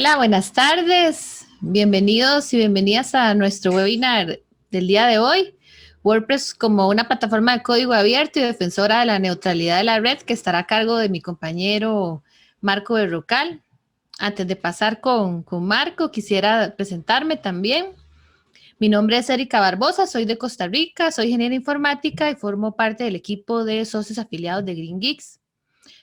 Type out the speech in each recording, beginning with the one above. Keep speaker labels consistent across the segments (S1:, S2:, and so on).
S1: Hola, buenas tardes. Bienvenidos y bienvenidas a nuestro webinar del día de hoy. WordPress como una plataforma de código abierto y defensora de la neutralidad de la red, que estará a cargo de mi compañero Marco Berrocal. Antes de pasar con Marco, quisiera presentarme también. Mi nombre es Erika Barbosa, soy de Costa Rica, soy ingeniera informática y formo parte del equipo de socios afiliados de Green Geeks.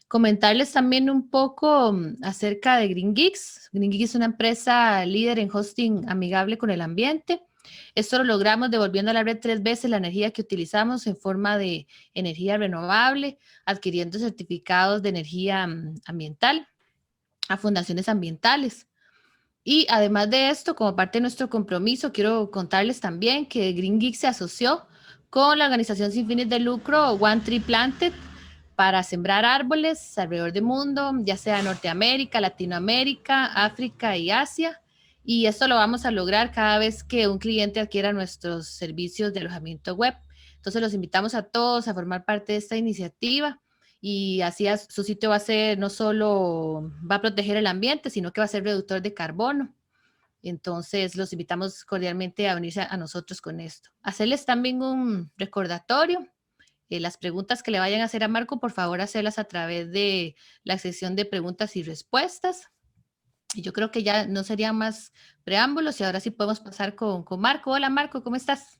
S1: Comentarles también un poco acerca de Green Geeks. Green Geeks es una empresa líder en hosting amigable con el ambiente. Esto lo logramos devolviendo a la red 3 veces la energía que utilizamos en forma de energía renovable, adquiriendo certificados de energía ambiental a fundaciones ambientales. Y además de esto, como parte de nuestro compromiso, quiero contarles también que Green Geeks se asoció con la organización sin fines de lucro One Tree Planted para sembrar árboles alrededor del mundo, ya sea Norteamérica, Latinoamérica, África y Asia. Y esto lo vamos a lograr cada vez que un cliente adquiera nuestros servicios de alojamiento web. Entonces los invitamos a todos a formar parte de esta iniciativa y así su sitio va a ser, no solo va a proteger el ambiente, sino que va a ser reductor de carbono. Entonces, los invitamos cordialmente a unirse a nosotros con esto. Hacerles también un recordatorio. Las preguntas que le vayan a hacer a Marco, por favor, hacerlas a través de la sección de preguntas y respuestas. Y yo creo que ya no serían más preámbulos y ahora sí podemos pasar con Marco. Hola, Marco, ¿cómo estás?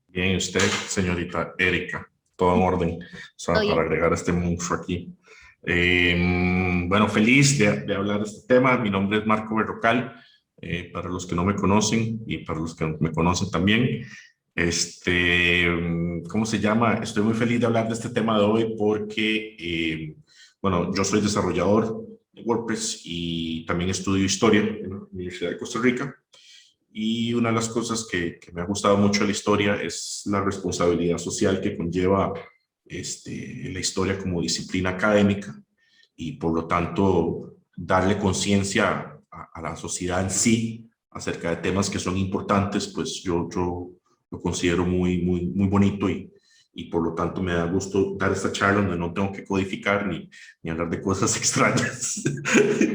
S2: Bien, usted, señorita Erika, todo en orden, o sea,
S1: ¿Todo
S2: para
S1: bien?
S2: agregar este monstruo aquí. Bueno, feliz de hablar de este tema. Mi nombre es Marco Berrocal, para los que no me conocen y para los que me conocen también. ¿Cómo se llama? Estoy muy feliz de hablar de este tema de hoy porque, bueno, yo soy desarrollador de WordPress y también estudio historia en la Universidad de Costa Rica. Y una de las cosas que me ha gustado mucho de la historia es la responsabilidad social que conlleva la historia como disciplina académica y por lo tanto darle conciencia a la sociedad en sí acerca de temas que son importantes, pues yo lo considero muy bonito y por lo tanto me da gusto dar esta charla donde no tengo que codificar ni hablar de cosas extrañas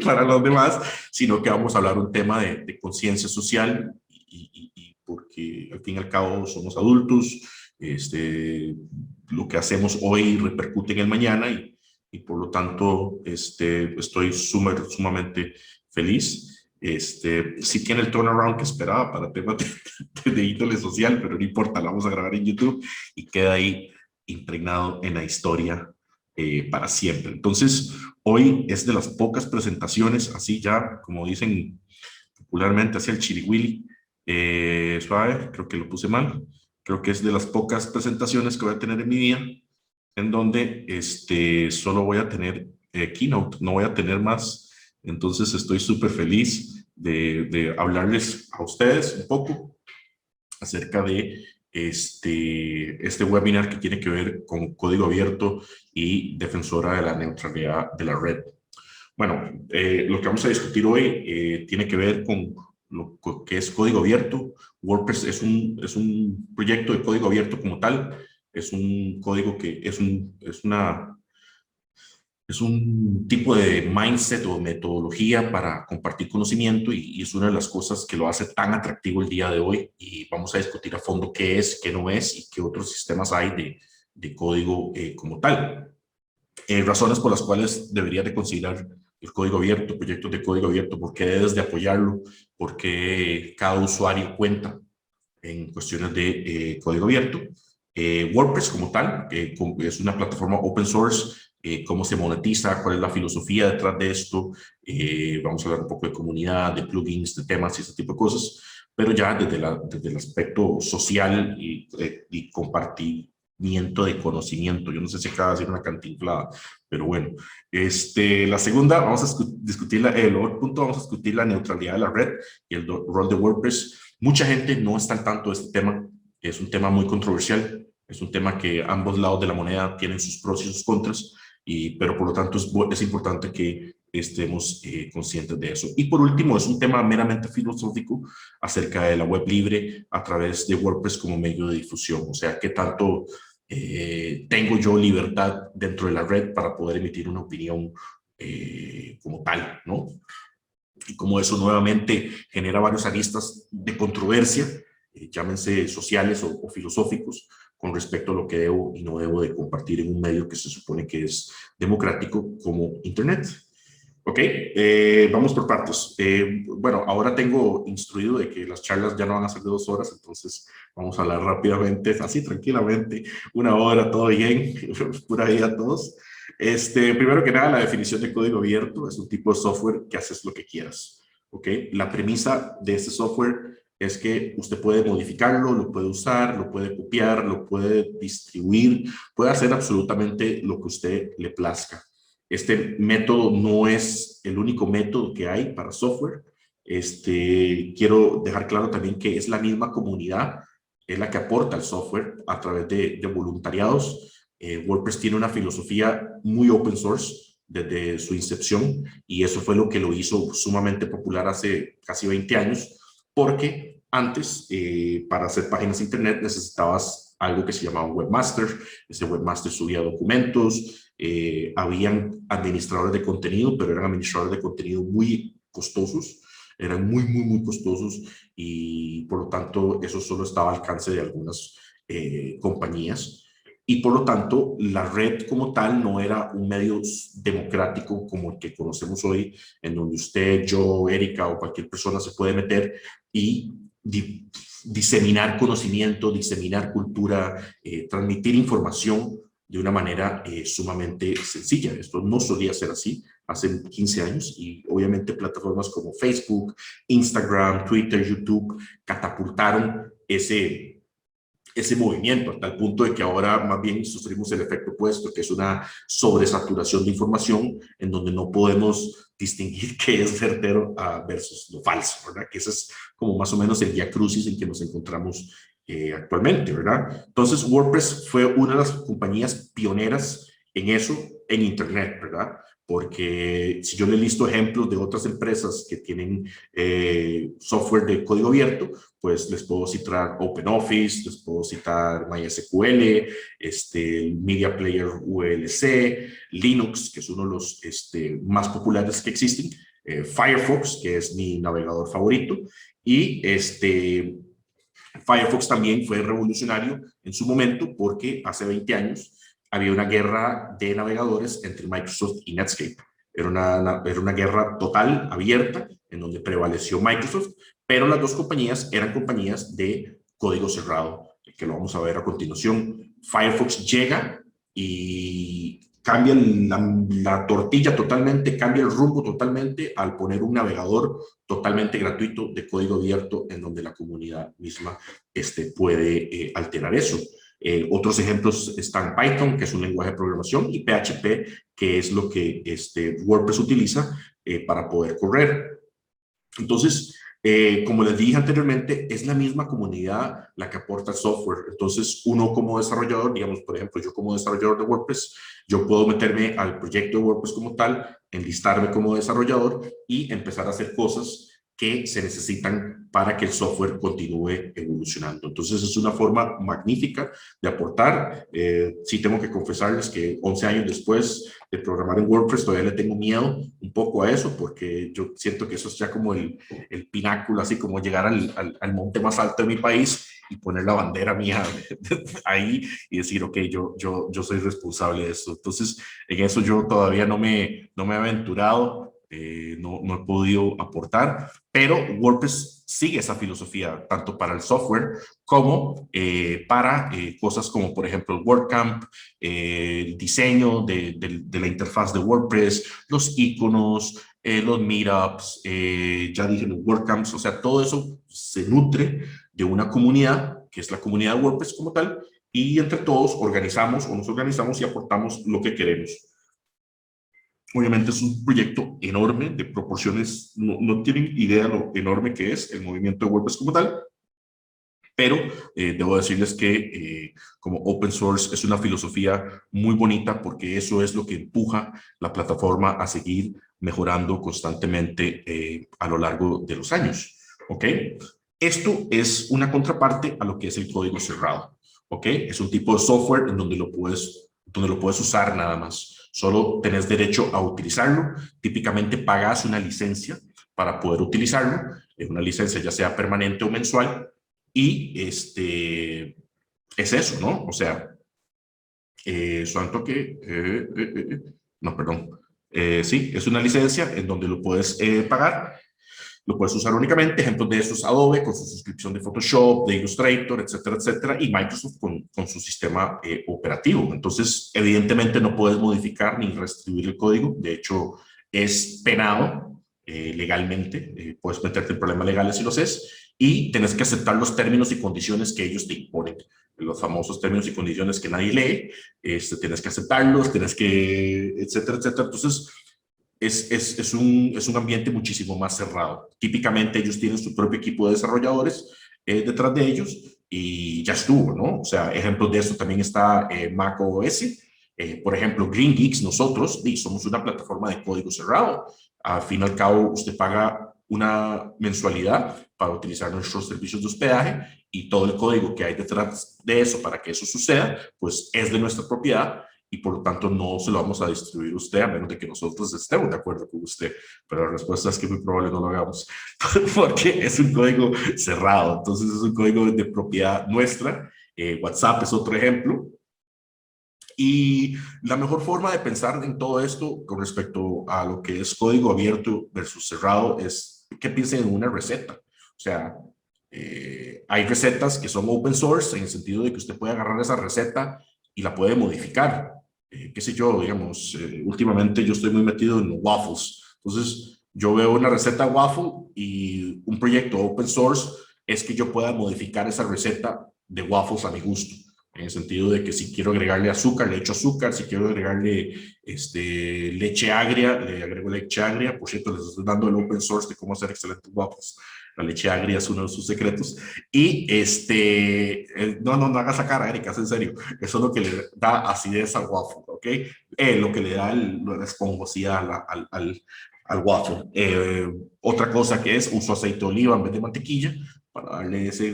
S2: para los demás, sino que vamos a hablar un tema de conciencia social y porque al fin y al cabo somos adultos, lo que hacemos hoy repercute en el mañana y por lo tanto estoy sumamente feliz. Sí tiene el turnaround que esperaba para temas de índole social, pero no importa, lo vamos a grabar en YouTube y queda ahí impregnado en la historia para siempre. Entonces, hoy es de las pocas presentaciones, así ya, como dicen popularmente, hacia el chiriwili, suave, creo que lo puse mal, creo que es de las pocas presentaciones que voy a tener en mi vida, en donde solo voy a tener keynote, no voy a tener más. Entonces estoy súper feliz de hablarles a ustedes un poco acerca de este webinar que tiene que ver con código abierto y defensora de la neutralidad de la red. Bueno, lo que vamos a discutir hoy tiene que ver con lo que es código abierto. WordPress es un proyecto de código abierto como tal. Es un código que es un tipo de mindset o metodología para compartir conocimiento y es una de las cosas que lo hace tan atractivo el día de hoy. Y vamos a discutir a fondo qué es, qué no es y qué otros sistemas hay de código como tal. Razones por las cuales deberías de considerar el código abierto, proyectos de código abierto, por qué debes de apoyarlo, por qué cada usuario cuenta en cuestiones de código abierto. WordPress como tal, es una plataforma open source, cómo se monetiza, cuál es la filosofía detrás de esto. Vamos a hablar un poco de comunidad, de plugins, de temas y ese tipo de cosas, pero ya desde el aspecto social y compartimiento de conocimiento. Yo no sé si acaba de decir una cantinflada, pero bueno. La segunda, vamos a discutir, el otro punto, vamos a discutir la neutralidad de la red y el rol de WordPress. Mucha gente no está al tanto de este tema, es un tema muy controversial, es un tema que ambos lados de la moneda tienen sus pros y sus contras, pero por lo tanto es importante que estemos conscientes de eso. Y por último, es un tema meramente filosófico acerca de la web libre a través de WordPress como medio de difusión, o sea, qué tanto tengo yo libertad dentro de la red para poder emitir una opinión como tal, ¿no? y cómo eso nuevamente genera varios aristas de controversia, llámense sociales o filosóficos, con respecto a lo que debo y no debo de compartir en un medio que se supone que es democrático como Internet. Ok, vamos por partes. Bueno, ahora tengo instruido de que las charlas ya no van a ser de 2 horas, entonces vamos a hablar rápidamente, así tranquilamente, 1 hora, todo bien, pura vida a todos. Primero que nada, la definición de código abierto es un tipo de software que haces lo que quieras. Ok, la premisa de este software es que usted puede modificarlo, lo puede usar, lo puede copiar, lo puede distribuir, puede hacer absolutamente lo que usted le plazca. Este método no es el único método que hay para software. Quiero dejar claro también que es la misma comunidad, es la que aporta el software a través de voluntariados. WordPress tiene una filosofía muy open source desde su incepción y eso fue lo que lo hizo sumamente popular hace casi 20 años, porque antes, para hacer páginas de internet necesitabas algo que se llamaba un webmaster. Ese webmaster subía documentos, habían administradores de contenido, pero eran administradores de contenido muy costosos, eran muy costosos y por lo tanto eso solo estaba al alcance de algunas compañías. Y por lo tanto, la red como tal no era un medio democrático como el que conocemos hoy, en donde usted, yo, Erika o cualquier persona se puede meter y diseminar conocimiento, diseminar cultura, transmitir información de una manera sumamente sencilla. Esto no solía ser así hace 15 años y obviamente plataformas como Facebook, Instagram, Twitter, YouTube catapultaron ese movimiento, hasta el punto de que ahora más bien sufrimos el efecto opuesto, que es una sobresaturación de información en donde no podemos distinguir qué es certero versus lo falso, ¿verdad? Que ese es como más o menos el vía crucis en que nos encontramos actualmente, ¿verdad? Entonces WordPress fue una de las compañías pioneras en eso, en Internet, ¿verdad? Porque si yo le listo ejemplos de otras empresas que tienen software de código abierto, pues les puedo citar OpenOffice, les puedo citar MySQL, Media Player VLC, Linux, que es uno de los más populares que existen, Firefox, que es mi navegador favorito, y Firefox también fue revolucionario en su momento porque hace 20 años había una guerra de navegadores entre Microsoft y Netscape. Era una guerra total, abierta, en donde prevaleció Microsoft, pero las dos compañías eran compañías de código cerrado, que lo vamos a ver a continuación. Firefox llega y cambia la tortilla totalmente, cambia el rumbo totalmente al poner un navegador totalmente gratuito de código abierto en donde la comunidad misma puede alterar eso. Otros ejemplos están Python, que es un lenguaje de programación, y PHP, que es lo que WordPress utiliza para poder correr. Entonces, como les dije anteriormente, es la misma comunidad la que aporta el software. Entonces, uno como desarrollador, digamos, por ejemplo, yo como desarrollador de WordPress, yo puedo meterme al proyecto de WordPress como tal, enlistarme como desarrollador y empezar a hacer cosas que se necesitan para que el software continúe evolucionando. Entonces, es una forma magnífica de aportar. Sí tengo que confesarles que 11 años después de programar en WordPress, todavía le tengo miedo un poco a eso, porque yo siento que eso es ya como el pináculo, así como llegar al monte más alto de mi país y poner la bandera mía ahí y decir, ok, yo soy responsable de esto. Entonces, en eso yo todavía no me he aventurado, no he podido aportar, pero WordPress sigue esa filosofía tanto para el software como para cosas como, por ejemplo, el WordCamp, el diseño de la interfaz de WordPress, los iconos, los meetups, ya dije los WordCamps, o sea, todo eso se nutre de una comunidad, que es la comunidad de WordPress como tal, y entre todos organizamos o nos organizamos y aportamos lo que queremos. Obviamente es un proyecto enorme, de proporciones, no tienen idea lo enorme que es el movimiento de WordPress como tal, pero debo decirles que como open source es una filosofía muy bonita porque eso es lo que empuja la plataforma a seguir mejorando constantemente a lo largo de los años. ¿Ok? Esto es una contraparte a lo que es el código cerrado. ¿Ok? Es un tipo de software en donde lo puedes usar nada más. Solo tenés derecho a utilizarlo. Típicamente pagas una licencia para poder utilizarlo. Es una licencia ya sea permanente o mensual. Y es eso, ¿no? O sea, no, perdón. Sí, es una licencia en donde lo puedes pagar, lo puedes usar únicamente. Ejemplos de eso es Adobe con su suscripción de Photoshop, de Illustrator, etcétera, etcétera, y Microsoft con su sistema operativo. Entonces, evidentemente no puedes modificar ni reescribir el código. De hecho, es penado legalmente. Puedes meterte en problemas legales si lo haces, y tienes que aceptar los términos y condiciones que ellos te imponen. Los famosos términos y condiciones que nadie lee, tienes que aceptarlos, tienes que, etcétera, etcétera. Entonces, es un ambiente muchísimo más cerrado. Típicamente ellos tienen su propio equipo de desarrolladores detrás de ellos y ya estuvo, ¿no? O sea, ejemplos de eso también está Mac OS. Por ejemplo, Green Geeks, nosotros somos una plataforma de código cerrado. Al fin y al cabo, usted paga una mensualidad para utilizar nuestros servicios de hospedaje, y todo el código que hay detrás de eso para que eso suceda, pues es de nuestra propiedad, y por lo tanto no se lo vamos a distribuir a usted a menos de que nosotros estemos de acuerdo con usted. Pero la respuesta es que muy probable no lo hagamos porque es un código cerrado. Entonces es un código de propiedad nuestra. WhatsApp es otro ejemplo. Y la mejor forma de pensar en todo esto con respecto a lo que es código abierto versus cerrado es que piensen en una receta. O sea, hay recetas que son open source en el sentido de que usted puede agarrar esa receta y la puede modificar. Qué sé yo, digamos, últimamente yo estoy muy metido en waffles. Entonces, yo veo una receta waffle y un proyecto open source es que yo pueda modificar esa receta de waffles a mi gusto. En el sentido de que si quiero agregarle azúcar, le echo azúcar; si quiero agregarle leche agria, le agrego leche agria. Por cierto, les estoy dando el open source de cómo hacer excelentes waffles. La leche agria es uno de sus secretos. Y no hagas esa cara, Erika, es en serio. Eso es lo que le da acidez al waffle, ¿ok? Lo que le da la esponjosidad al waffle. Otra cosa que uso aceite de oliva en vez de mantequilla para darle esa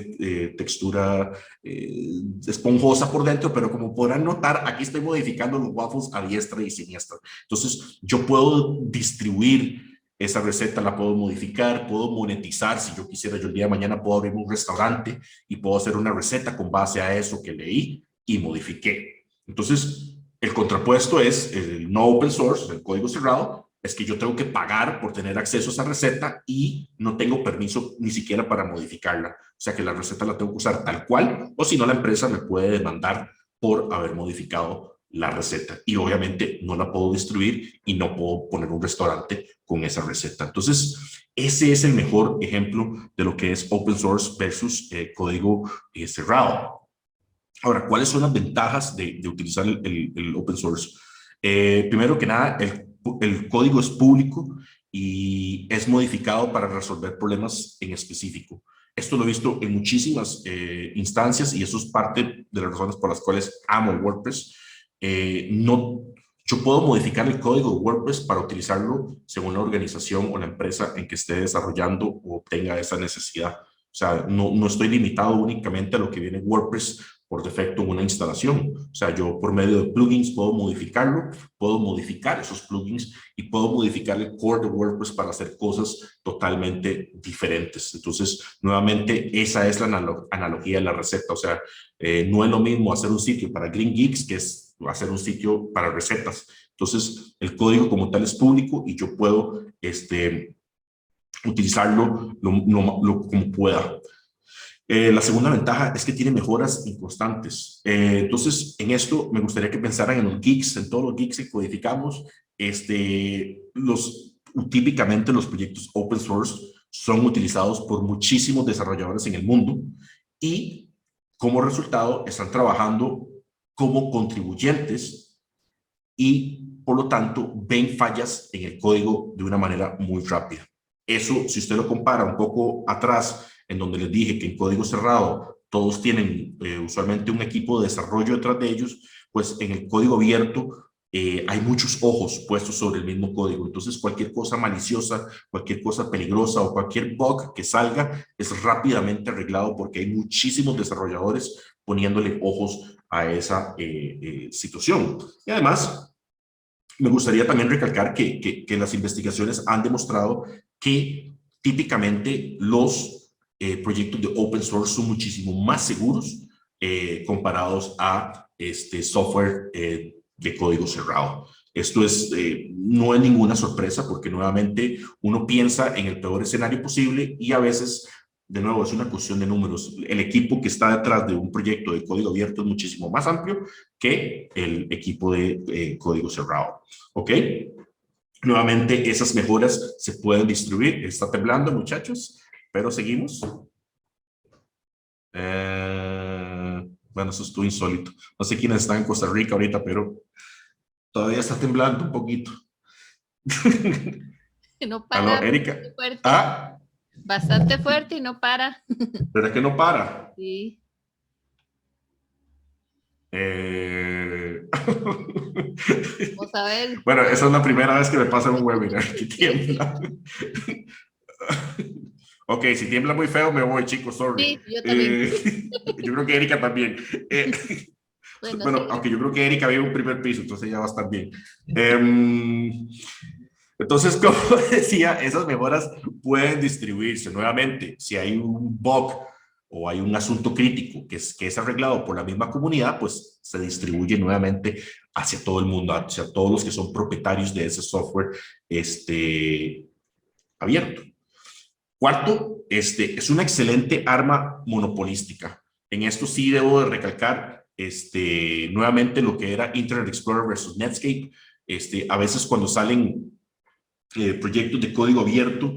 S2: textura esponjosa por dentro, pero como podrán notar, aquí estoy modificando los waffles a diestra y siniestra. Entonces, yo puedo distribuir esa receta, la puedo modificar, puedo monetizar. Si yo quisiera, yo el día de mañana puedo abrir un restaurante y puedo hacer una receta con base a eso que leí y modifiqué. Entonces, el contrapuesto es el no open source, el código cerrado. Es que yo tengo que pagar por tener acceso a esa receta y no tengo permiso ni siquiera para modificarla. O sea que la receta la tengo que usar tal cual, o si no la empresa me puede demandar por haber modificado la receta. Y obviamente no la puedo distribuir y no puedo poner un restaurante con esa receta. Entonces, ese es el mejor ejemplo de lo que es open source versus código cerrado. Ahora, ¿cuáles son las ventajas de utilizar el open source? Primero que nada, el código es público y es modificado para resolver problemas en específico. Esto lo he visto en muchísimas instancias, y eso es parte de las razones por las cuales amo WordPress. Yo puedo modificar el código de WordPress para utilizarlo según la organización o la empresa en que esté desarrollando o tenga esa necesidad. O sea, no estoy limitado únicamente a lo que viene en WordPress por defecto en una instalación. O sea, yo por medio de plugins puedo modificarlo, puedo modificar esos plugins y puedo modificar el core de WordPress para hacer cosas totalmente diferentes. Entonces, nuevamente, esa es la analogía de la receta. O sea, no es lo mismo hacer un sitio para Green Geeks que es hacer un sitio para recetas. Entonces, el código como tal es público y yo puedo utilizarlo como pueda. La segunda ventaja es que tiene mejoras inconstantes. Entonces, en esto me gustaría que pensaran en los geeks, en todos los geeks que codificamos. Típicamente los proyectos open source son utilizados por muchísimos desarrolladores en el mundo, y como resultado están trabajando como contribuyentes y por lo tanto ven fallas en el código de una manera muy rápida. Eso, si usted lo compara un poco atrás, en donde les dije que en código cerrado todos tienen usualmente un equipo de desarrollo detrás de ellos, pues en el código abierto hay muchos ojos puestos sobre el mismo código. Entonces, cualquier cosa maliciosa, cualquier cosa peligrosa o cualquier bug que salga es rápidamente arreglado porque hay muchísimos desarrolladores poniéndole ojos a esa situación. Y además, me gustaría también recalcar que las investigaciones han demostrado que típicamente los proyectos de open source son muchísimo más seguros comparados a software de código cerrado. Esto no es ninguna sorpresa porque nuevamente uno piensa en el peor escenario posible y a veces, de nuevo, es una cuestión de números. El equipo que está detrás de un proyecto de código abierto es muchísimo más amplio que el equipo de código cerrado. ¿Ok? Nuevamente, esas mejoras se pueden distribuir. Está temblando, muchachos, pero seguimos. Bueno, eso estuvo insólito. No sé quiénes están en Costa Rica ahorita, pero todavía está temblando un poquito.
S1: No
S2: ¿Aló,
S1: para,
S2: Erika?
S1: fuerte.
S2: Ah,
S1: Bastante fuerte y no para.
S2: ¿verdad que no para?
S1: Sí.
S2: Eh...
S1: Vamos a ver.
S2: Bueno, esa es la primera vez que me pasa en un webinar que
S1: Sí,
S2: tiembla. Ok, si tiembla muy feo me voy, chicos, sorry.
S1: sí, yo también.
S2: Yo creo que Erika también.
S1: Bueno,
S2: Bueno, aunque yo creo que Erika vive en un primer piso, entonces ya va a estar bien. Entonces, como decía, esas mejoras pueden distribuirse nuevamente. Si hay un bug o hay un asunto crítico que es arreglado por la misma comunidad, pues se distribuye nuevamente hacia todo el mundo, hacia todos los que son propietarios de ese software abierto. Cuarto, es una excelente arma monopolística. En esto sí debo de recalcar nuevamente lo que era Internet Explorer versus Netscape. A veces cuando salen proyectos de código abierto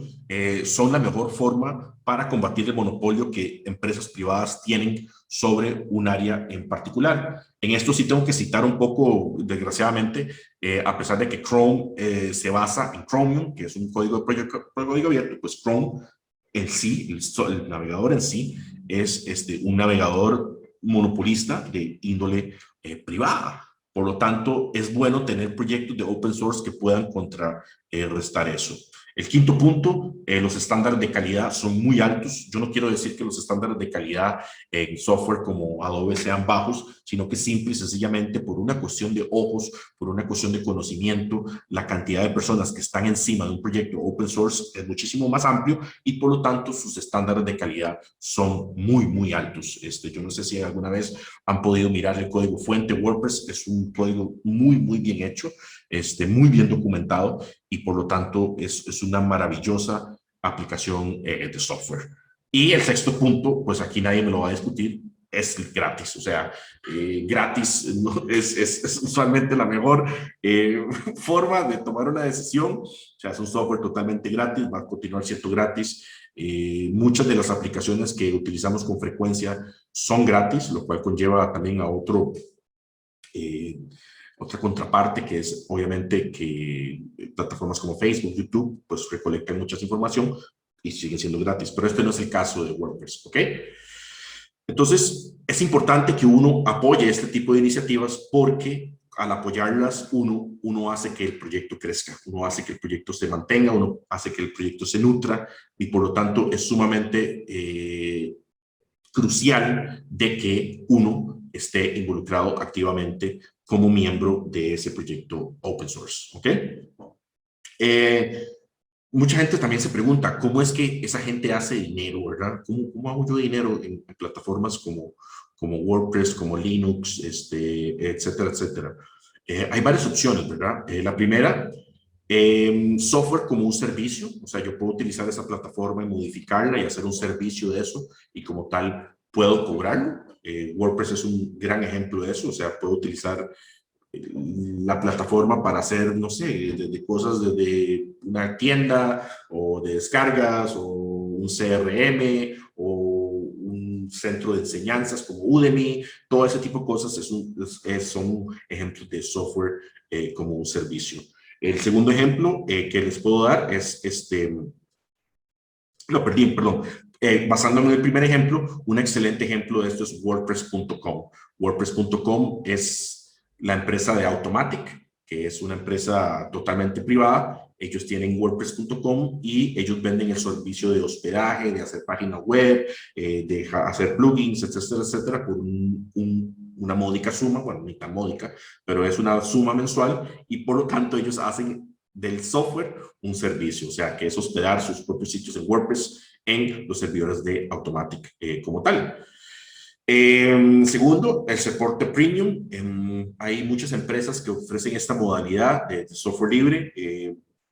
S2: son la mejor forma para combatir el monopolio que empresas privadas tienen sobre un área en particular. En esto sí tengo que citar un poco, desgraciadamente, a pesar de que Chrome se basa en Chromium, que es un código abierto, pues Chrome en sí, el navegador en sí, es un navegador monopolista de índole privada. Por lo tanto, es bueno tener proyectos de open source que puedan contrarrestar eso. El quinto punto, los estándares de calidad son muy altos. Yo no quiero decir que los estándares de calidad en software como Adobe sean bajos, sino que simple y sencillamente por una cuestión de ojos, por una cuestión de conocimiento, la cantidad de personas que están encima de un proyecto open source es muchísimo más amplio y por lo tanto sus estándares de calidad son muy, muy altos. Yo no sé si alguna vez han podido mirar el código fuente. WordPress es un código muy, muy bien hecho, muy bien documentado y por lo tanto es una maravillosa aplicación de software. Y el sexto punto, pues aquí nadie me lo va a discutir, es gratis. O sea, gratis ¿no? es usualmente la mejor forma de tomar una decisión. O sea, es un software totalmente gratis, va a continuar siendo gratis. Muchas de las aplicaciones que utilizamos con frecuencia son gratis, lo cual conlleva también a otra contraparte, que es obviamente que plataformas como Facebook, YouTube, pues recolectan mucha información y siguen siendo gratis, pero este no es el caso de WordPress, ¿ok? Entonces, es importante que uno apoye este tipo de iniciativas porque al apoyarlas, uno hace que el proyecto crezca, uno hace que el proyecto se mantenga, uno hace que el proyecto se nutra y por lo tanto es sumamente crucial de que uno esté involucrado activamente como miembro de ese proyecto open source, ¿ok? Mucha gente también se pregunta, ¿cómo es que esa gente hace dinero, verdad? ¿Cómo hago yo dinero en plataformas como WordPress, como Linux, etcétera, etcétera? Hay varias opciones, ¿verdad? La primera, software como un servicio, o sea, yo puedo utilizar esa plataforma y modificarla y hacer un servicio de eso y como tal puedo cobrarlo. WordPress es un gran ejemplo de eso, o sea, puedo utilizar la plataforma para hacer, no sé, de cosas desde una tienda o de descargas o un CRM o un centro de enseñanzas como Udemy, todo ese tipo de cosas son ejemplos de software como un servicio. El segundo ejemplo que les puedo dar es lo perdí, perdón. Basándome en el primer ejemplo, un excelente ejemplo de esto es WordPress.com. WordPress.com es la empresa de Automatic, que es una empresa totalmente privada. Ellos tienen WordPress.com y ellos venden el servicio de hospedaje, de hacer página web, de hacer plugins, etcétera, etcétera, por una módica suma, bueno, ni tan módica, pero es una suma mensual y por lo tanto ellos hacen del software un servicio, o sea, que es hospedar sus propios sitios en WordPress en los servidores de Automattic como tal. Segundo, el soporte premium. Hay muchas empresas que ofrecen esta modalidad de software libre.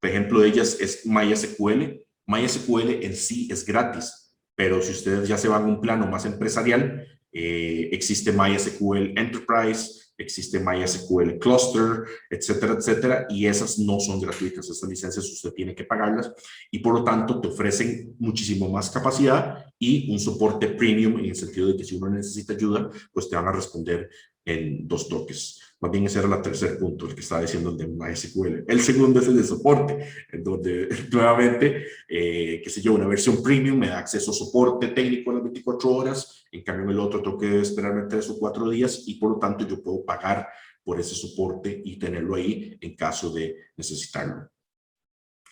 S2: Por ejemplo, de ellas es MySQL. MySQL en sí es gratis, pero si ustedes ya se van a un plano más empresarial, existe MySQL Enterprise, existe MySQL Cluster, etcétera, etcétera, y esas no son gratuitas. Estas licencias usted tiene que pagarlas y por lo tanto te ofrecen muchísimo más capacidad y un soporte premium en el sentido de que si uno necesita ayuda, pues te van a responder en 2 toques. Más bien ese era el tercer punto, el que estaba diciendo el de MySQL. El segundo es el de soporte, en donde nuevamente, qué sé yo, una versión premium me da acceso a soporte técnico a las 24 horas, en cambio en el otro tengo que esperarme 3 o 4 días y por lo tanto yo puedo pagar por ese soporte y tenerlo ahí en caso de necesitarlo.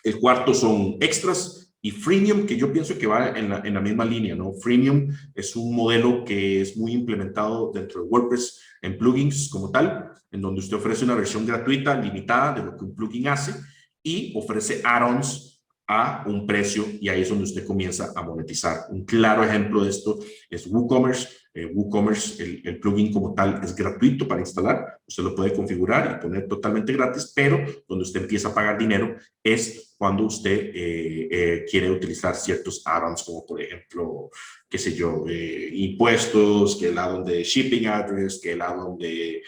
S2: El cuarto son extras y freemium, que yo pienso que va en la misma línea, ¿no? Freemium es un modelo que es muy implementado dentro de WordPress en plugins como tal, en donde usted ofrece una versión gratuita, limitada de lo que un plugin hace y ofrece add-ons a un precio y ahí es donde usted comienza a monetizar. Un claro ejemplo de esto es WooCommerce. WooCommerce, el plugin como tal, es gratuito para instalar. Usted lo puede configurar y poner totalmente gratis, pero donde usted empieza a pagar dinero es cuando usted quiere utilizar ciertos add-ons, como por ejemplo, qué sé yo, impuestos, que el add-on de shipping address, que el add-on de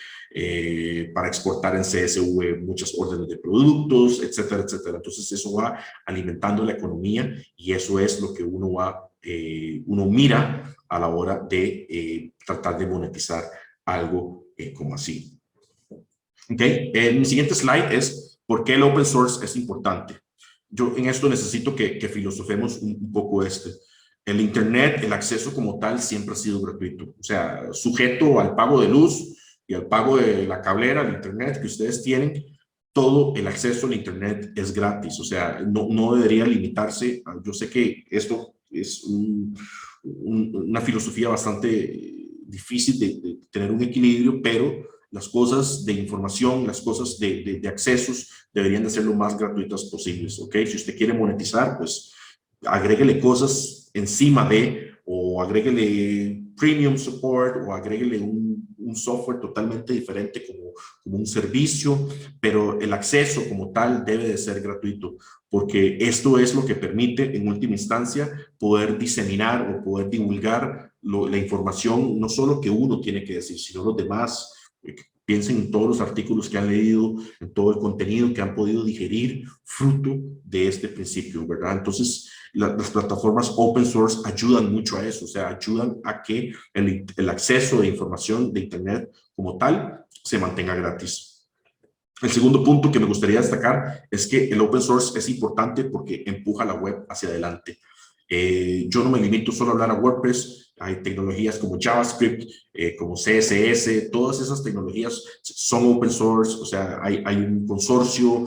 S2: para exportar en CSV muchas órdenes de productos, etcétera, etcétera. Entonces eso va alimentando la economía y eso es lo que uno mira a la hora de tratar de monetizar algo como así. Ok, mi siguiente slide es por qué el open source es importante. Yo en esto necesito que filosofemos un poco el Internet, el acceso como tal siempre ha sido gratuito, o sea, sujeto al pago de luz y al pago de la cablera, el Internet que ustedes tienen, todo el acceso al Internet es gratis, o sea, no debería limitarse. Yo sé que esto es una filosofía bastante difícil de tener un equilibrio, pero las cosas de información, las cosas de accesos deberían de ser lo más gratuitas posibles, ¿ok? Si usted quiere monetizar, pues agréguele cosas encima o agréguele premium support, o agréguele un software totalmente diferente como un servicio, pero el acceso como tal debe de ser gratuito, porque esto es lo que permite en última instancia poder diseminar o poder divulgar la información, no solo que uno tiene que decir, sino los demás. Piensen en todos los artículos que han leído, en todo el contenido que han podido digerir fruto de este principio, ¿verdad? Entonces, las plataformas open source ayudan mucho a eso, o sea, ayudan a que el acceso de información de Internet como tal se mantenga gratis. El segundo punto que me gustaría destacar es que el open source es importante porque empuja la web hacia adelante. Yo no me limito solo a hablar a WordPress, hay tecnologías como JavaScript, como CSS, todas esas tecnologías son open source, o sea, hay un consorcio,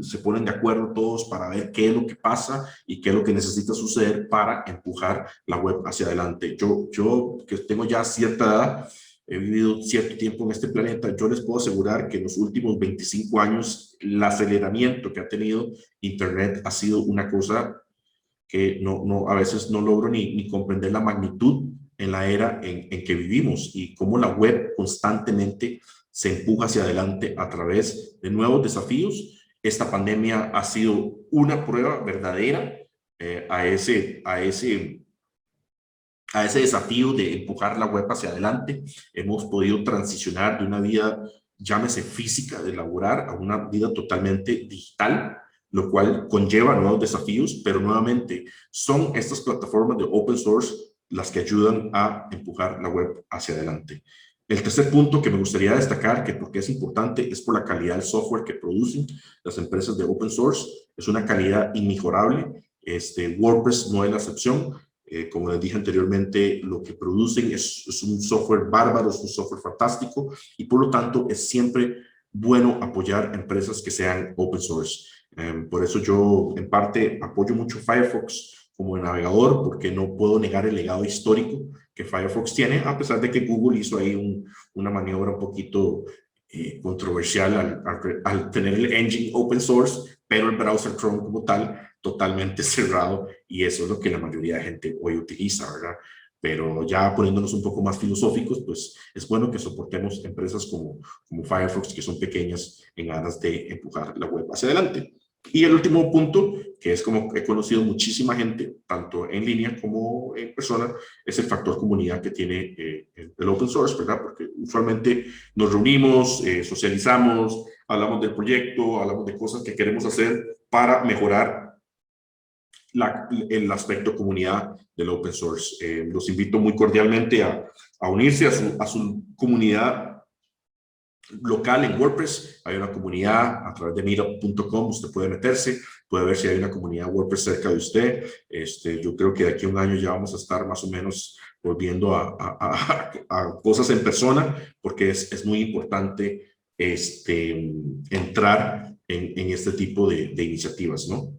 S2: se ponen de acuerdo todos para ver qué es lo que pasa y qué es lo que necesita suceder para empujar la web hacia adelante. Yo que tengo ya cierta edad, he vivido cierto tiempo en este planeta, yo les puedo asegurar que en los últimos 25 años el aceleramiento que ha tenido Internet ha sido una cosa que a veces no logro ni comprender la magnitud en la era en que vivimos y cómo la web constantemente se empuja hacia adelante a través de nuevos desafíos. Esta pandemia ha sido una prueba verdadera a ese desafío de empujar la web hacia adelante. Hemos podido transicionar de una vida, llámese física, de laborar, a una vida totalmente digital, lo cual conlleva nuevos desafíos, pero nuevamente son estas plataformas de open source las que ayudan a empujar la web hacia adelante. El tercer punto que me gustaría destacar, que porque es importante, es por la calidad del software que producen las empresas de open source. Es una calidad inmejorable. WordPress no es la excepción. Como les dije anteriormente, lo que producen es un software bárbaro, es un software fantástico y por lo tanto es siempre bueno apoyar empresas que sean open source. Por eso yo en parte apoyo mucho Firefox como navegador, porque no puedo negar el legado histórico que Firefox tiene, a pesar de que Google hizo ahí una maniobra un poquito controversial al tener el engine open source, pero el browser Chrome como tal totalmente cerrado, y eso es lo que la mayoría de gente hoy utiliza, ¿verdad? Pero ya poniéndonos un poco más filosóficos, pues es bueno que soportemos empresas como Firefox, que son pequeñas en aras de empujar la web hacia adelante. Y el último punto, que es como he conocido muchísima gente, tanto en línea como en persona, es el factor comunidad que tiene el open source, ¿verdad? Porque usualmente nos reunimos, socializamos, hablamos del proyecto, hablamos de cosas que queremos hacer para mejorar el aspecto comunidad del open source. Los invito muy cordialmente a unirse a su comunidad local en WordPress. Hay una comunidad a través de meetup.com, usted puede meterse, puede ver si hay una comunidad WordPress cerca de usted. Yo creo que de aquí a un año ya vamos a estar más o menos volviendo a cosas en persona, porque es muy importante entrar en este tipo de iniciativas, ¿no?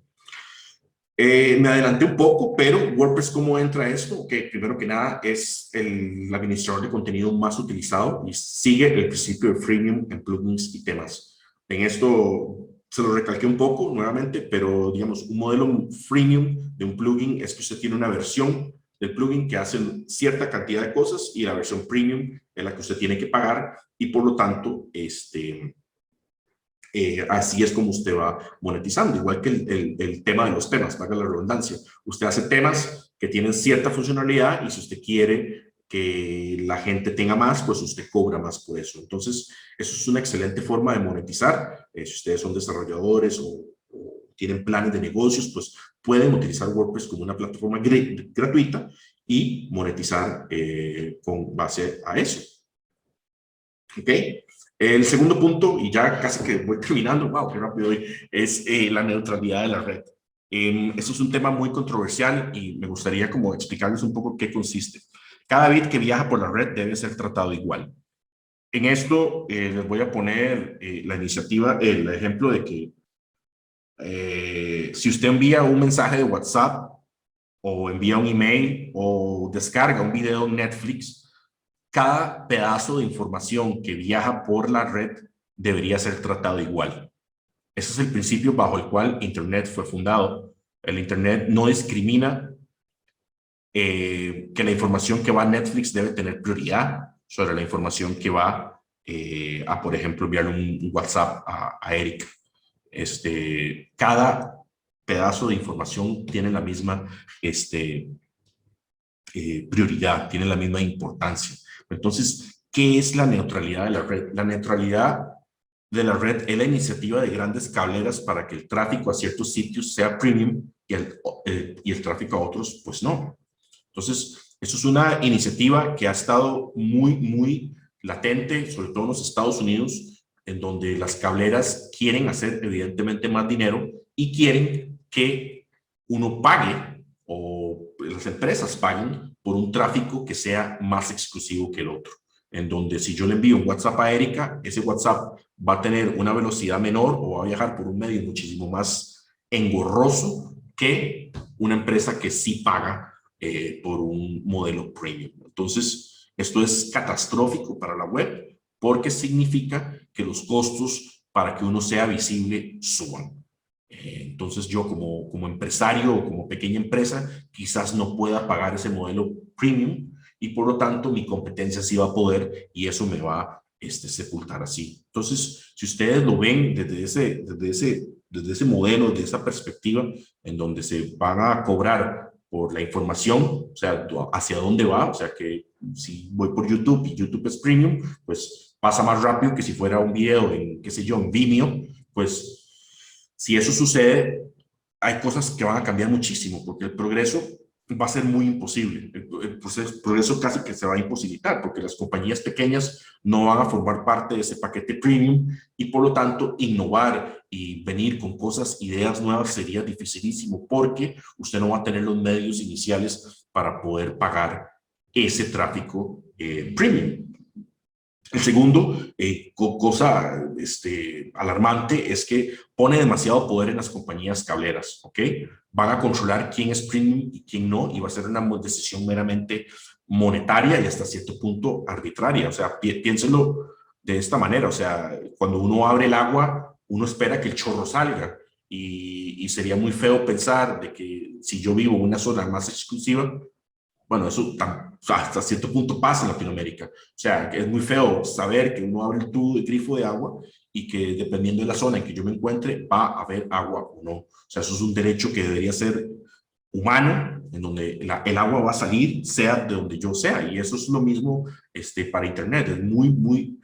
S2: Me adelanté un poco, pero WordPress, ¿cómo entra esto? Que primero que nada es el administrador de contenido más utilizado y sigue el principio de freemium en plugins y temas. En esto se lo recalqué un poco nuevamente, pero digamos, un modelo freemium de un plugin es que usted tiene una versión del plugin que hace cierta cantidad de cosas, y la versión premium es la que usted tiene que pagar, y por lo tanto, así es como usted va monetizando, igual que el tema de los temas, valga la redundancia. Usted hace temas que tienen cierta funcionalidad, y si usted quiere que la gente tenga más, pues usted cobra más por eso. Entonces, eso es una excelente forma de monetizar. Si ustedes son desarrolladores o tienen planes de negocios, pues pueden utilizar WordPress como una plataforma gratuita y monetizar con base a eso. ¿Ok? El segundo punto, y ya casi que voy terminando, wow, qué rápido hoy, es la neutralidad de la red. Eso es un tema muy controversial y me gustaría como explicarles un poco qué consiste. Cada bit que viaja por la red debe ser tratado igual. En esto les voy a poner la iniciativa, el ejemplo de que si usted envía un mensaje de WhatsApp o envía un email o descarga un video en Netflix, cada pedazo de información que viaja por la red debería ser tratado igual. Ese es el principio bajo el cual Internet fue fundado. El Internet no discrimina que la información que va a Netflix debe tener prioridad sobre la información que va por ejemplo, enviarle un WhatsApp a Eric. Cada pedazo de información tiene la misma prioridad, tiene la misma importancia. Entonces, ¿qué es la neutralidad de la red? La neutralidad de la red es la iniciativa de grandes cableras para que el tráfico a ciertos sitios sea premium y el tráfico a otros, pues no. Entonces, eso es una iniciativa que ha estado muy latente, sobre todo en los Estados Unidos, en donde las cableras quieren hacer evidentemente más dinero y quieren que uno pague, o las empresas paguen por un tráfico que sea más exclusivo que el otro. En donde si yo le envío un WhatsApp a Erika, ese WhatsApp va a tener una velocidad menor o va a viajar por un medio muchísimo más engorroso que una empresa que sí paga por un modelo premium. Entonces, esto es catastrófico para la web porque significa que los costos para que uno sea visible suban. Entonces yo como empresario o como pequeña empresa quizás no pueda pagar ese modelo premium, y por lo tanto mi competencia sí va a poder, y eso me va a sepultar así. Entonces, si ustedes lo ven desde ese modelo, desde esa perspectiva, en donde se van a cobrar por la información, o sea, hacia dónde va, o sea, que si voy por YouTube y YouTube es premium, pues pasa más rápido que si fuera un video en, qué sé yo, en Vimeo. Pues si eso sucede, hay cosas que van a cambiar muchísimo, porque el progreso va a ser muy imposible. El progreso casi que se va a imposibilitar, porque las compañías pequeñas no van a formar parte de ese paquete premium, y por lo tanto innovar y venir con cosas, ideas nuevas sería dificilísimo, porque usted no va a tener los medios iniciales para poder pagar ese tráfico premium. El segundo, cosa alarmante, es que pone demasiado poder en las compañías cableras, ¿ok? Van a controlar quién es premium y quién no, y va a ser una decisión meramente monetaria y hasta cierto punto arbitraria. O sea, piénsenlo de esta manera. O sea, cuando uno abre el agua, uno espera que el chorro salga. Y sería muy feo pensar de que si yo vivo en una zona más exclusiva, bueno, eso o sea, hasta cierto punto pasa en Latinoamérica. O sea, que es muy feo saber que uno abre el tubo de grifo de agua y que dependiendo de la zona en que yo me encuentre, va a haber agua o no. O sea, eso es un derecho que debería ser humano, en donde el agua va a salir, sea de donde yo sea. Y eso es lo mismo para Internet. Es muy, muy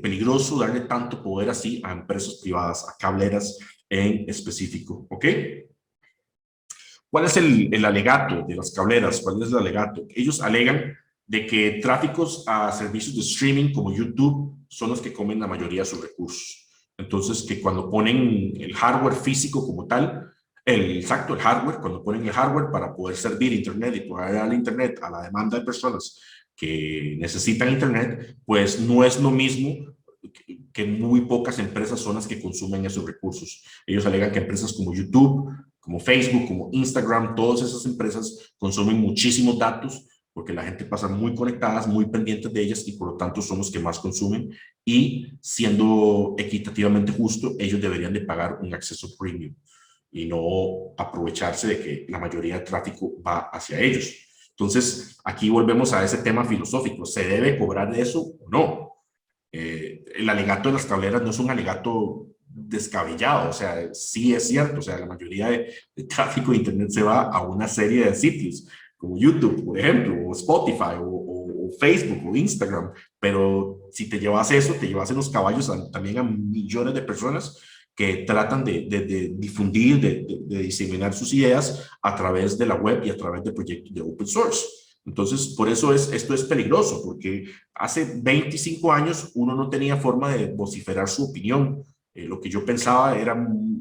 S2: peligroso darle tanto poder así a empresas privadas, a cableras en específico. ¿Ok? ¿Cuál es el alegato de las cableras? ¿Cuál es el alegato? Ellos alegan de que tráficos a servicios de streaming como YouTube son los que comen la mayoría de sus recursos. Entonces, que cuando ponen el hardware físico como tal, exacto, el hardware, cuando ponen el hardware para poder servir Internet y poder dar Internet a la demanda de personas que necesitan Internet, pues no es lo mismo que muy pocas empresas son las que consumen esos recursos. Ellos alegan que empresas como YouTube, como Facebook, como Instagram, todas esas empresas consumen muchísimos datos porque la gente pasa muy conectadas, muy pendientes de ellas y por lo tanto son los que más consumen y siendo equitativamente justo, ellos deberían de pagar un acceso premium y no aprovecharse de que la mayoría del tráfico va hacia ellos. Entonces, aquí volvemos a ese tema filosófico. ¿Se debe cobrar de eso o no? El alegato de las cableras no es un alegato descabellado, o sea, sí es cierto, o sea, la mayoría de tráfico de Internet se va a una serie de sitios, como YouTube, por ejemplo, o Spotify, o Facebook, o Instagram, pero si te llevas eso, te llevas en los caballos también a millones de personas que tratan de difundir, de diseminar sus ideas a través de la web y a través de proyectos de open source. Entonces, por eso esto es peligroso, porque hace 25 años uno no tenía forma de vociferar su opinión. Lo que yo pensaba era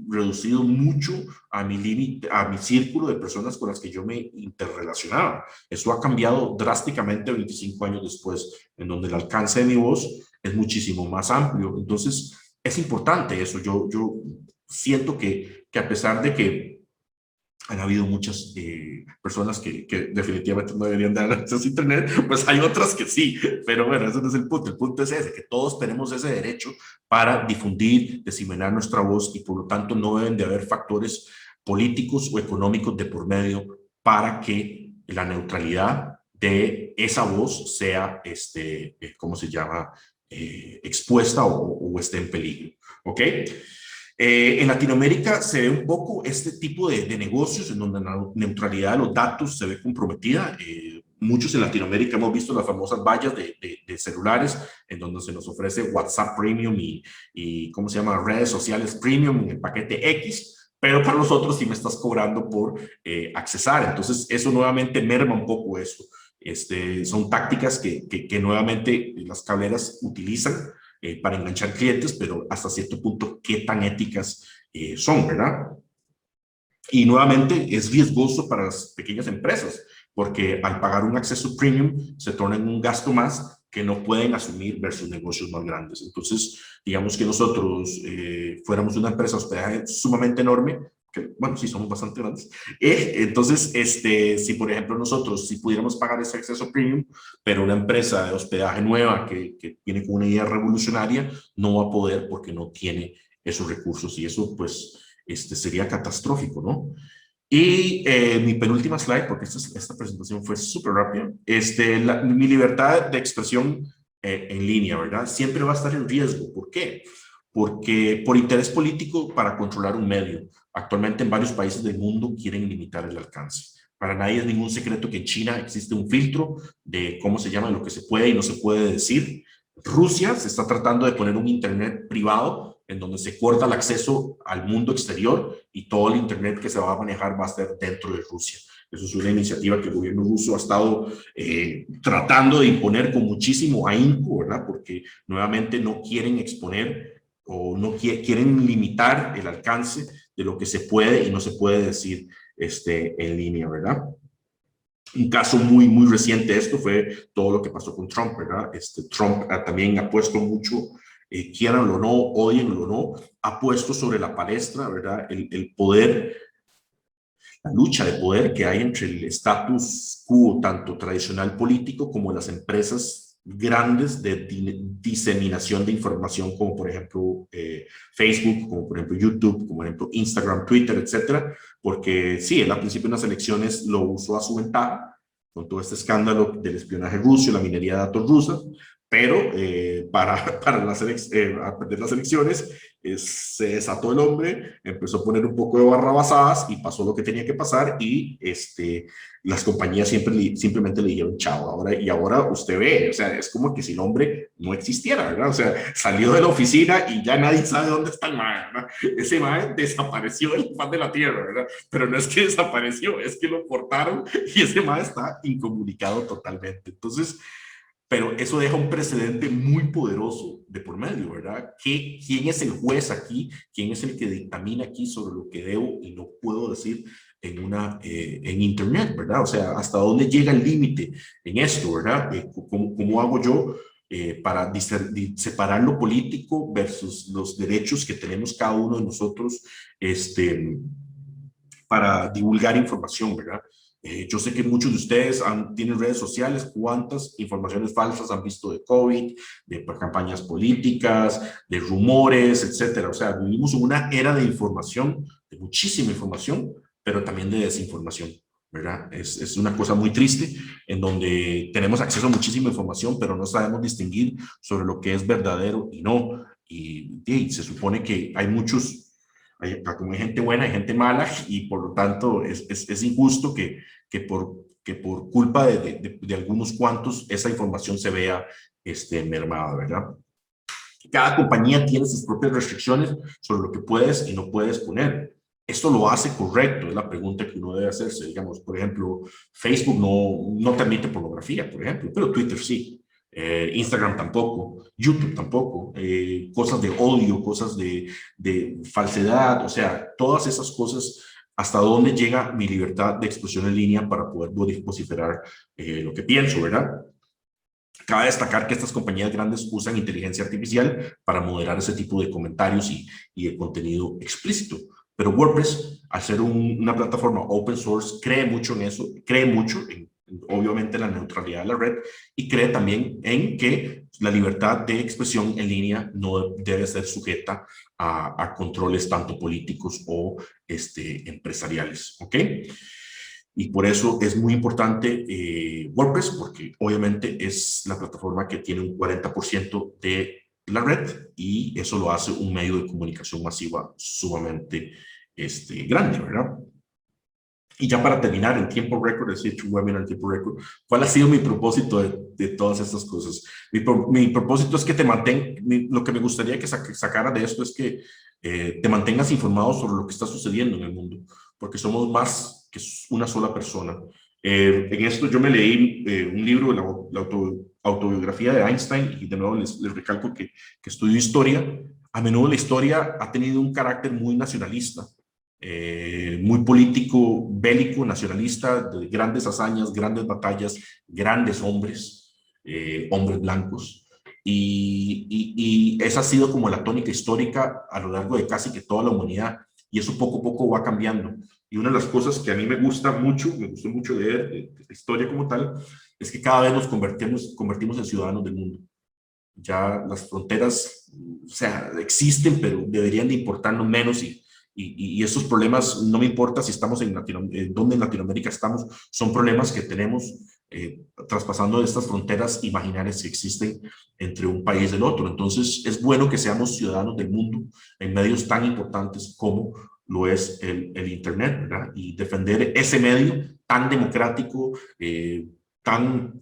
S2: reducido mucho a mi límite, a mi círculo de personas con las que yo me interrelacionaba. Eso ha cambiado drásticamente 25 años después, en donde el alcance de mi voz es muchísimo más amplio. Entonces, es importante eso. Yo siento que a pesar de que han habido muchas personas que definitivamente no deberían dar acceso a Internet, pues hay otras que sí, pero bueno, ese no es el punto. El punto es ese, que todos tenemos ese derecho para difundir, diseminar nuestra voz y por lo tanto no deben de haber factores políticos o económicos de por medio para que la neutralidad de esa voz sea, ¿cómo se llama? Expuesta o esté en peligro. ¿Ok? En Latinoamérica se ve un poco este tipo de negocios en donde la neutralidad de los datos se ve comprometida. Muchos en Latinoamérica hemos visto las famosas vallas de celulares en donde se nos ofrece WhatsApp Premium y ¿cómo se llama? Redes sociales Premium en el paquete X, pero para nosotros sí me estás cobrando por accesar. Entonces eso nuevamente merma un poco eso. Son tácticas que nuevamente las cableras utilizan para enganchar clientes, pero hasta cierto punto, ¿qué tan éticas son, verdad? Y nuevamente es riesgoso para las pequeñas empresas, porque al pagar un acceso premium se torna en un gasto más que no pueden asumir versus negocios más grandes. Entonces, digamos que nosotros fuéramos una empresa de hospedaje sumamente enorme, que, bueno, sí, somos bastante grandes. Entonces, si por ejemplo nosotros, si pudiéramos pagar ese acceso premium, pero una empresa de hospedaje nueva que viene con una idea revolucionaria, no va a poder porque no tiene esos recursos y eso pues sería catastrófico, ¿no? Y mi penúltima slide, porque esta presentación fue súper rápida, mi libertad de expresión en línea, ¿verdad? Siempre va a estar en riesgo. ¿Por qué? Porque por interés político para controlar un medio. Actualmente en varios países del mundo quieren limitar el alcance. Para nadie es ningún secreto que en China existe un filtro de cómo se llama, lo que se puede y no se puede decir. Rusia se está tratando de poner un internet privado en donde se corta el acceso al mundo exterior y todo el internet que se va a manejar va a ser dentro de Rusia. Eso es una iniciativa que el gobierno ruso ha estado tratando de imponer con muchísimo ahínco, ¿verdad? Porque nuevamente no quieren exponer o no quieren limitar el alcance de lo que se puede y no se puede decir en línea, ¿verdad? Un caso muy, muy reciente de esto fue todo lo que pasó con Trump, ¿verdad? Trump también ha puesto mucho, quieranlo o no, odienlo o no, ha puesto sobre la palestra, ¿verdad? El poder, la lucha de poder que hay entre el status quo, tanto tradicional político como las empresas grandes de diseminación de información, como por ejemplo Facebook, como por ejemplo YouTube, como por ejemplo Instagram, Twitter, etcétera, porque sí, él al principio en las elecciones lo usó a su ventaja, con todo este escándalo del espionaje ruso, la minería de datos rusa, pero a perder las elecciones se desató el hombre, empezó a poner un poco de barrabasadas y pasó lo que tenía que pasar y las compañías simplemente le dijeron chao. Ahora usted ve, o sea, es como que si el hombre no existiera, ¿verdad? O sea, salió de la oficina y ya nadie sabe dónde está el mae, ¿verdad? Ese mae desapareció del faz de la tierra, ¿verdad? Pero no es que desapareció, es que lo cortaron y ese mae está incomunicado totalmente. Entonces, pero eso deja un precedente muy poderoso de por medio, ¿verdad? ¿Quién es el juez aquí? ¿Quién es el que dictamina aquí sobre lo que debo y no puedo decir en Internet, ¿verdad? O sea, ¿hasta dónde llega el límite en esto, ¿verdad? ¿Cómo hago yo para separar lo político versus los derechos que tenemos cada uno de nosotros para divulgar información, ¿verdad? Yo sé que muchos de ustedes tienen redes sociales. ¿Cuántas informaciones falsas han visto de COVID, de campañas políticas, de rumores, etcétera? O sea, vivimos en una era de información, de muchísima información, pero también de desinformación, ¿verdad? Es una cosa muy triste en donde tenemos acceso a muchísima información, pero no sabemos distinguir sobre lo que es verdadero y no. Y se supone que hay como hay gente buena, hay gente mala, y por lo tanto es injusto que por culpa de algunos cuantos esa información se vea mermada, ¿verdad? Cada compañía tiene sus propias restricciones sobre lo que puedes y no puedes poner. ¿Esto lo hace correcto? Es la pregunta que uno debe hacerse. Digamos, por ejemplo, Facebook no permite pornografía, por ejemplo, pero Twitter sí. Instagram tampoco, YouTube tampoco, cosas de odio, cosas de falsedad, o sea, todas esas cosas, hasta dónde llega mi libertad de expresión en línea para poder vociferar lo que pienso, ¿verdad? Cabe destacar que estas compañías grandes usan inteligencia artificial para moderar ese tipo de comentarios y el contenido explícito. Pero WordPress, al ser una plataforma open source, cree mucho en eso, cree mucho en, obviamente, la neutralidad de la red y cree también en que la libertad de expresión en línea no debe ser sujeta a controles tanto políticos o empresariales. ¿Ok? Y por eso es muy importante WordPress, porque obviamente es la plataforma que tiene un 40% de la red y eso lo hace un medio de comunicación masiva sumamente grande, ¿verdad? Y ya para terminar, en tiempo récord, es decir, un webinar en tiempo récord, ¿cuál ha sido mi propósito de todas estas cosas? Mi propósito es que lo que me gustaría que sacara de esto es que te mantengas informado sobre lo que está sucediendo en el mundo, porque somos más que una sola persona. En esto yo me leí un libro, autobiografía de Einstein, y de nuevo les recalco que estudio historia. A menudo la historia ha tenido un carácter muy nacionalista, muy político, bélico, nacionalista, de grandes hazañas, grandes batallas, grandes hombres, hombres blancos. Y esa ha sido como la tónica histórica a lo largo de casi que toda la humanidad. Y eso poco a poco va cambiando. Y una de las cosas que a mí me gustó mucho leer de historia como tal, es que cada vez nos convertimos en ciudadanos del mundo. Ya las fronteras, o sea, existen, pero deberían de importarnos menos y esos problemas, no me importa si estamos dónde en Latinoamérica estamos, son problemas que tenemos traspasando estas fronteras imaginarias que existen entre un país y el otro. Entonces, es bueno que seamos ciudadanos del mundo en medios tan importantes como lo es el Internet, ¿verdad? Y defender ese medio tan democrático, tan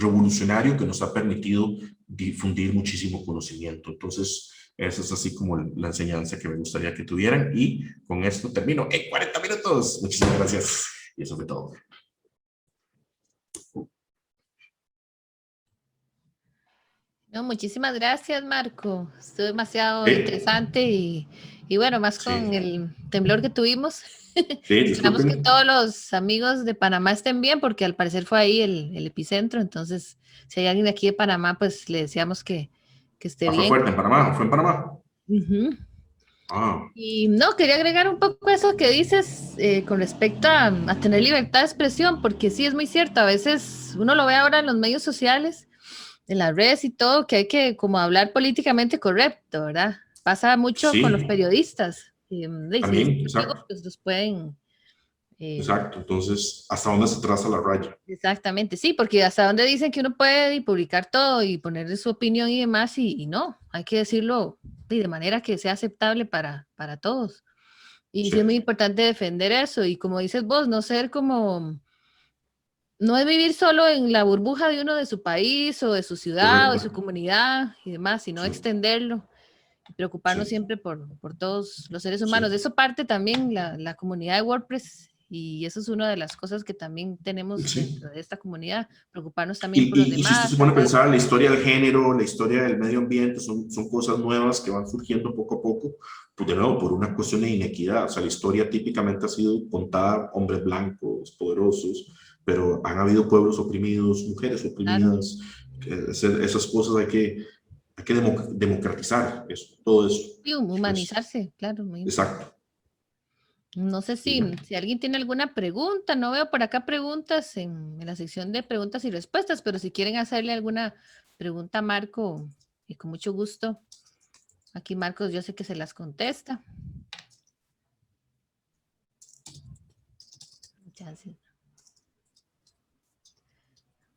S2: revolucionario, que nos ha permitido difundir muchísimo conocimiento. Entonces, esa es así como la enseñanza que me gustaría que tuvieran. Y con esto termino en 40 minutos. Muchísimas gracias. Y eso fue todo.
S1: No, muchísimas gracias, Marco. Estuvo demasiado interesante y bueno, más con
S2: Sí,
S1: el temblor que tuvimos.
S2: sí,
S1: Esperamos que
S2: disculpen.
S1: todos los amigos de Panamá estén bien, porque al parecer fue ahí el epicentro. Entonces, si hay alguien de aquí de Panamá, pues le deseamos que esté
S2: Fue
S1: bien.
S2: fuerte en Panamá, fue en Panamá.
S1: Ujú.
S2: Ah,
S1: Y no, quería agregar un poco eso que dices con respecto a tener libertad de expresión, porque sí es muy cierto, a veces uno lo ve ahora en los medios sociales, en las redes y todo, que hay que como hablar políticamente correcto, ¿verdad? Pasa mucho con los
S2: sí,
S1: periodistas. Si dicen
S2: también,
S1: algo,
S2: exacto,
S1: pues los pueden... eh,
S2: exacto. Entonces, ¿hasta dónde se traza la raya?
S1: exactamente, sí, porque hasta donde dicen que uno puede y publicar todo y poner su opinión y demás, y no, hay que decirlo de manera que sea aceptable para todos. Y
S2: Sí,
S1: sí es muy importante defender eso y como dices vos, no ser como, no es vivir solo en la burbuja de uno de su país o de su ciudad o de
S2: correcto.
S1: su comunidad y demás, sino
S2: Sí,
S1: extenderlo y preocuparnos
S2: sí,
S1: siempre por todos los seres humanos. De
S2: sí.
S1: eso parte también la comunidad de WordPress y eso es una de las cosas que también tenemos
S2: Sí.
S1: dentro de esta comunidad, preocuparnos también por los
S2: Y si usted
S1: demás,
S2: se pone a
S1: aprender.
S2: pensar, la historia del género, la historia del medio ambiente, son cosas nuevas que van surgiendo poco a poco, pues de nuevo, por una cuestión de inequidad. O sea, la historia típicamente ha sido contada hombres blancos, poderosos, pero han habido pueblos oprimidos, mujeres
S1: Claro,
S2: oprimidas. Esas cosas hay que democratizar eso, todo eso.
S1: y
S2: Pues,
S1: humanizarse, claro, muy importante.
S2: exacto.
S1: No sé
S2: Y bueno,
S1: si alguien tiene alguna pregunta, no veo por acá preguntas en la sección de preguntas y respuestas, pero si quieren hacerle alguna pregunta a Marco, y con mucho gusto, aquí Marcos yo sé que se las contesta. Chances.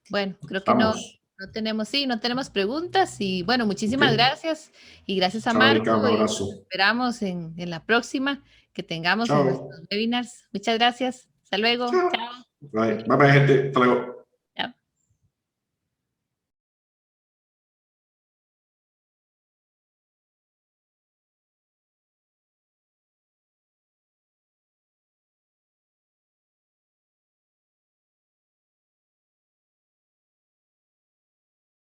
S1: Bueno, creo que no,
S2: estamos.
S1: no tenemos, sí, no tenemos preguntas y bueno,
S2: Ok.
S1: muchísimas gracias y gracias a
S2: Chao,
S1: Marco
S2: Erika, un
S1: y
S2: abrazo.
S1: esperamos en la próxima que tengamos en nuestros
S2: Chao.
S1: webinars. Muchas gracias. Hasta luego.
S2: Chao.
S1: Chao.
S2: Bye, bye, bye, gente. Hasta luego.